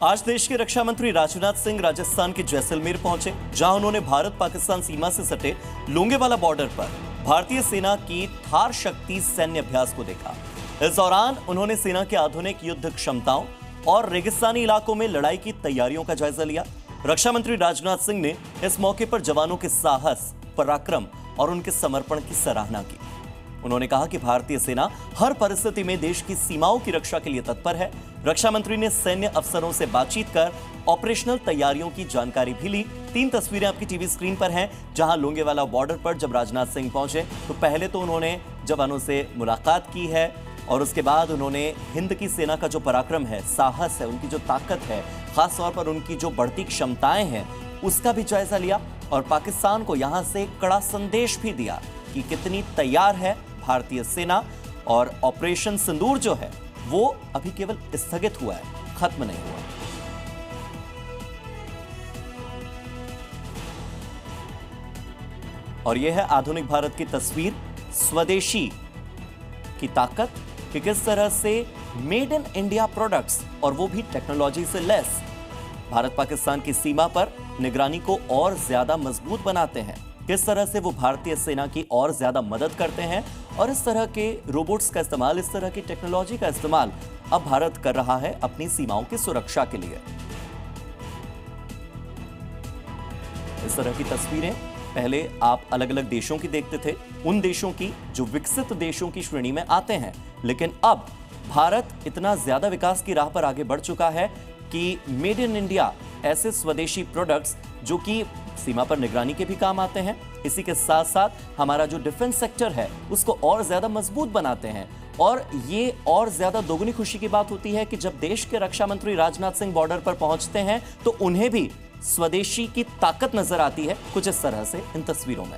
आज देश के रक्षा मंत्री राजनाथ सिंह राजस्थान के जैसलमेर पहुंचे, जहां उन्होंने भारत पाकिस्तान सीमा से सटे लोंगेवाला बॉर्डर पर भारतीय सेना की थार शक्ति सैन्य अभ्यास को देखा। इस दौरान उन्होंने सेना के आधुनिक युद्ध क्षमताओं और रेगिस्तानी इलाकों में लड़ाई की तैयारियों का जायजा लिया। रक्षा मंत्री राजनाथ सिंह ने इस मौके पर जवानों के साहस, पराक्रम और उनके समर्पण की सराहना की। उन्होंने कहा कि भारतीय सेना हर परिस्थिति में देश की सीमाओं की रक्षा के लिए तत्पर है। रक्षा मंत्री ने सैन्य अफसरों से बातचीत कर ऑपरेशनल तैयारियों की जानकारी भी ली। 3 तस्वीरें आपकी टीवी स्क्रीन पर हैं, जहां लोंगेवाला बॉर्डर पर जब राजनाथ सिंह पहुंचे तो पहले तो उन्होंने जवानों से मुलाकात की है और उसके बाद उन्होंने हिंद की सेना का जो पराक्रम है, साहस है, उनकी जो ताकत है, खास तौर पर उनकी जो बढ़ती क्षमताएं हैं, उसका भी जायजा लिया और पाकिस्तान को यहां से कड़ा संदेश भी दिया कि कितनी तैयार है भारतीय सेना। और ऑपरेशन सिंदूर जो है वो अभी केवल स्थगित हुआ है, खत्म नहीं हुआ। और यह है आधुनिक भारत की तस्वीर, स्वदेशी की ताकत कि किस तरह से मेड इन इंडिया प्रोडक्ट्स और वो भी टेक्नोलॉजी से लेस भारत पाकिस्तान की सीमा पर निगरानी को और ज्यादा मजबूत बनाते हैं। किस तरह से वो भारतीय सेना की और ज्यादा मदद करते हैं और इस तरह के रोबोट्स का इस्तेमाल, इस तरह की टेक्नोलॉजी का इस्तेमाल अब भारत कर रहा है अपनी सीमाओं की सुरक्षा के लिए। इस तरह की तस्वीरें पहले आप अलग अलग देशों की देखते थे, उन देशों की जो विकसित देशों की श्रेणी में आते हैं, लेकिन अब भारत इतना ज्यादा विकास की राह पर आगे बढ़ चुका है कि मेड इन इंडिया ऐसे स्वदेशी प्रोडक्ट्स जो कि सीमा पर निगरानी के भी काम आते हैं, इसी के साथ साथ हमारा जो डिफेंस सेक्टर है उसको और ज्यादा मजबूत बनाते हैं। और ये और ज्यादा दोगुनी खुशी की बात होती है कि जब देश के रक्षा मंत्री राजनाथ सिंह बॉर्डर पर पहुंचते हैं तो उन्हें भी स्वदेशी की ताकत नजर आती है, कुछ इस तरह से इन तस्वीरों में।